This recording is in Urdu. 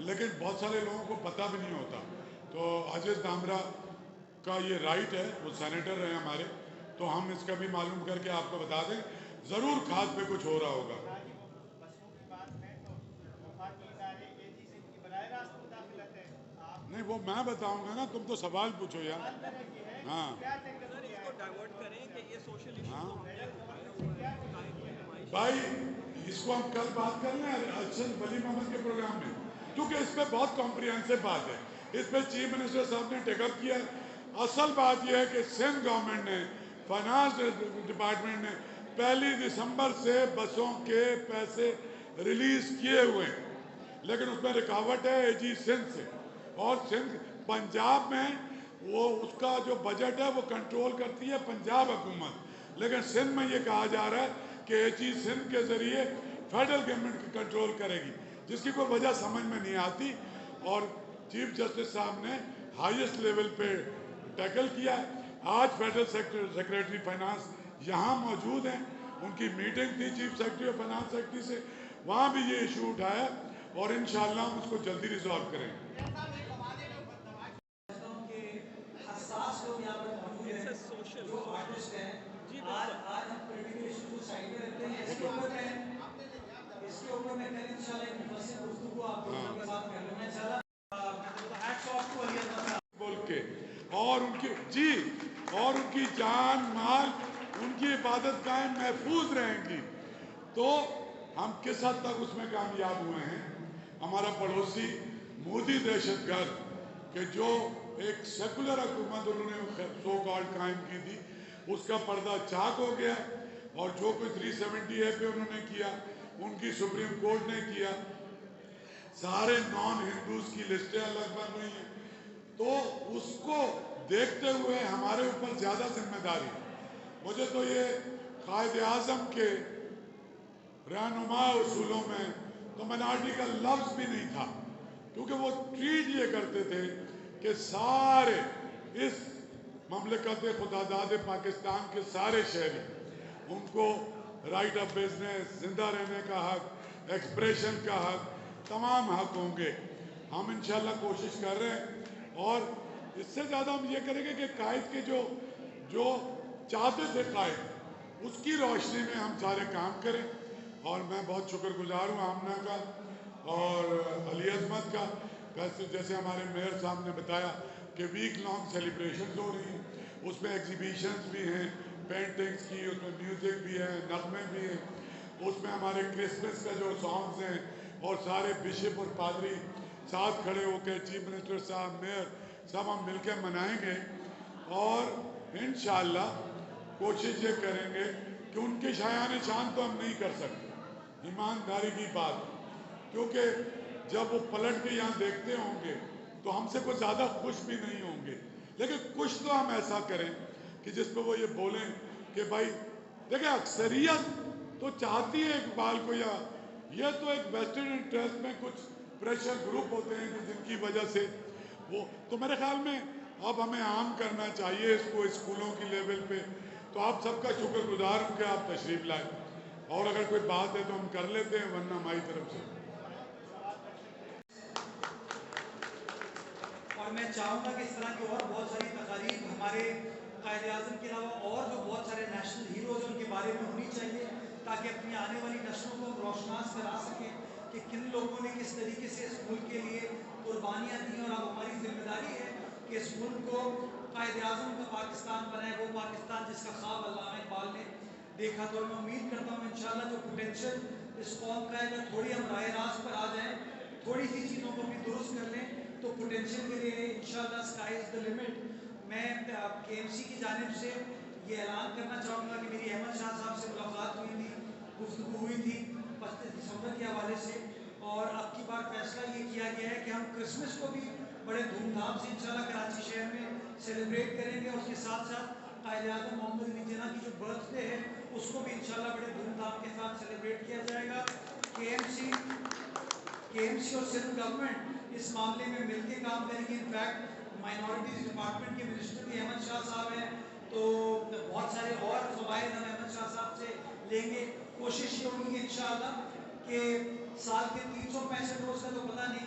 لیکن بہت سارے لوگوں کو پتہ بھی نہیں ہوتا. تو عاجز دامرا کا یہ رائٹ ہے, وہ سینیٹر ہیں ہمارے, تو ہم اس کا بھی معلوم کر کے آپ کو بتا دیں. ضرور کھاد پہ کچھ ہو رہا ہوگا. نہیں وہ میں بتاؤں گا نا, تم تو سوال پوچھو یار. ہاں سر اس کو ڈائیورٹ کریں کہ یہ سوشل ایشو ہاں تو ہم نے اٹھائے ہوئے ہیں, قائد کی نمائش ہے. بھائی, اس کو ہم کل بات کر لیں ارشد ولی محمد کے پروگرام میں, کیونکہ اس پہ بہت کمپریہنسو بات ہے. اس پہ چیف منسٹر صاحب نے ٹیک اپ کیا. اصل بات یہ ہے کہ سندھ گورنمنٹ نے, فائنانس ڈپارٹمنٹ نے 1 دسمبر سے بسوں کے پیسے ریلیز کیے ہوئے ہیں, لیکن اس میں رکاوٹ ہے اے جی سندھ سے. اور سندھ پنجاب میں وہ اس کا جو بجٹ ہے وہ کنٹرول کرتی ہے پنجاب حکومت, لیکن سندھ میں یہ کہا جا رہا ہے کہ اے جی سندھ کے ذریعے فیڈرل گورنمنٹ کنٹرول کرے گی, جس کی کوئی وجہ سمجھ میں نہیں آتی. اور چیف جسٹس صاحب نے ہائیسٹ لیول پہ ٹیکل کیا. آج فیڈرل سیکریٹری فائنانس یہاں موجود ہیں, ان کی میٹنگ تھی چیف سیکریٹری اور فائنانس سیکریٹری سے, وہاں بھی یہ ایشو اٹھایا, اور انشاءاللہ ہم اس کو جلدی ریزالو کریں گے. حساس لوگ یہاں پر موجود اٹس ہیں اے سوشل جو آرٹسٹ ہیں. جی آج بالکل. آج ہم پولیٹیکل ایشو کو سائڈ میں رکھتے ہیں. اس کے اوپر میں کل انشاءاللہ ایک مفصل گفتگو آپ لوگوں کے ساتھ کر لوں گا انشاءاللہ. ہیٹس آف ٹو علی احمد صاحب. بول کے, اور ان کی جی, اور ان کی جان مال, ان کی عبادت گاہیں محفوظ رہیں گی. تو ہم کس حد تک اس میں کامیاب ہوئے ہیں. ہمارا پڑوسی مودی دہشت گرد, کہ جو ایک سیکولر حکومت انہوں نے سو کالڈ قائم کی تھی, اس کا پردہ چاک ہو گیا, اور جو کوئی 370 اے پہ انہوں نے کیا, ان کی سپریم کورٹ نے کیا. سارے نان ہندوز کی لسٹیں الگ بن رہی ہیں. تو اس کو دیکھتے ہوئے ہمارے اوپر زیادہ ذمہ داری. مجھے تو یہ قائد اعظم کے رہنما اصولوں میں تو منارٹی کا لفظ بھی نہیں تھا, کیونکہ وہ ٹریٹ یہ کرتے تھے کہ سارے اس مملکت خداداد پاکستان کے سارے شہری, ان کو رائٹ آف بزنس, زندہ رہنے کا حق, ایکسپریشن کا حق, تمام حق ہوں گے. ہم انشاءاللہ کوشش کر رہے ہیں, اور اس سے زیادہ ہم یہ کریں گے کہ قائد کے جو چاہتے تھے قائد, اس کی روشنی میں ہم سارے کام کریں. اور میں بہت شکر گزار ہوں آمنہ کا اور علی عظمت کا. جیسے ہمارے میئر صاحب نے بتایا کہ ویک لانگ سیلیبریشنز ہو رہی ہیں, اس میں ایگزیبیشنز بھی ہیں, پینٹنگز کی, اس میں میوزک بھی ہے, نغمے بھی ہیں, اس میں ہمارے کرسمس کا جو سانگز ہیں, اور سارے بشپ اور پادری ساتھ کھڑے ہو کے, چیف منسٹر صاحب, میئر سب ہم مل کے منائیں گے. اور انشاءاللہ کوشش یہ کریں گے کہ ان کے شایان شان تو ہم نہیں کر سکتے, ایمانداری کی بات, کیونکہ جب وہ پلٹ کے یہاں دیکھتے ہوں گے تو ہم سے کوئی زیادہ خوش بھی نہیں ہوں گے. لیکن کچھ تو ہم ایسا کریں کہ جس پہ وہ یہ بولیں کہ بھائی دیکھیں, اکثریت تو چاہتی ہے اقبال کو, یا یہ تو ایک ویسٹرن انٹرسٹ میں کچھ پریشر گروپ ہوتے ہیں جن کی وجہ سے وہ, تو میرے خیال میں اب ہمیں عام کرنا چاہیے اس کو اسکولوں کی لیول پہ. تو آپ سب کا شکر گزار ہوں کہ آپ تشریف لائیں, اور اگر کوئی بات ہے تو ہم کر لیتے ہیں, ورنہ ہماری طرف سے. اور میں چاہوں گا کہ اس طرح کی اور بہت ساری تقاریب ہمارے قائد اعظم کے علاوہ اور جو بہت سارے نیشنل ہیروز ہیں ان کے بارے میں ہونی چاہیے, تاکہ اپنی آنے والی نسلوں کو ہم روشناس کرا سکیں کہ کن لوگوں نے کس طریقے سے اس ملک کے لیے قربانیاں دیں. اور اب ہماری ذمہ داری ہے کہ اس ملک کو قائد اعظم کا پاکستان بنائے, وہ پاکستان جس کا خواب علامہ اقبال نے دیکھا. تو میں امید کرتا ہوں انشاءاللہ جو پوٹینشیل اس قوم کا ہے, اگر تھوڑی ہم راہ راست پر آ جائیں, تھوڑی سی چیزوں کو بھی درست کر لیں, تو پوٹینشیل کے لیے انشاءاللہ اسکائی از دا لمٹ. میں کے ایم سی کی جانب سے یہ اعلان کرنا چاہوں گا کہ میری احمد شاہ صاحب سے ملاقات ہوئی تھی, گفتگو ہوئی تھی 25 دسمبر کے حوالے سے, اور اب کی بار فیصلہ یہ کیا گیا ہے کہ ہم کرسمس کو بھی بڑے دھوم دھام سے انشاءاللہ کراچی شہر میں سیلیبریٹ کریں گے. اور اس کے ساتھ ساتھ قائد اعظم محمد علی جناح کی جو برتھ ڈے ہے اس کو بھی انشاءاللہ بڑے دھوم دھام کے ساتھ سیلیبریٹ کیا جائے گا. کے ایم سی اور سندھ گورنمنٹ اس معاملے میں مل کے کام کریں گے. انفیکٹ مائنورٹیز ڈپارٹمنٹ کے منسٹر بھی احمد شاہ صاحب ہیں, تو بہت سارے اور فوائد ہم احمد شاہ صاحب سے لیں گے. کوشش یہ ہوگی انشاءاللہ کہ سال کے 365 روز کا تو پتہ نہیں,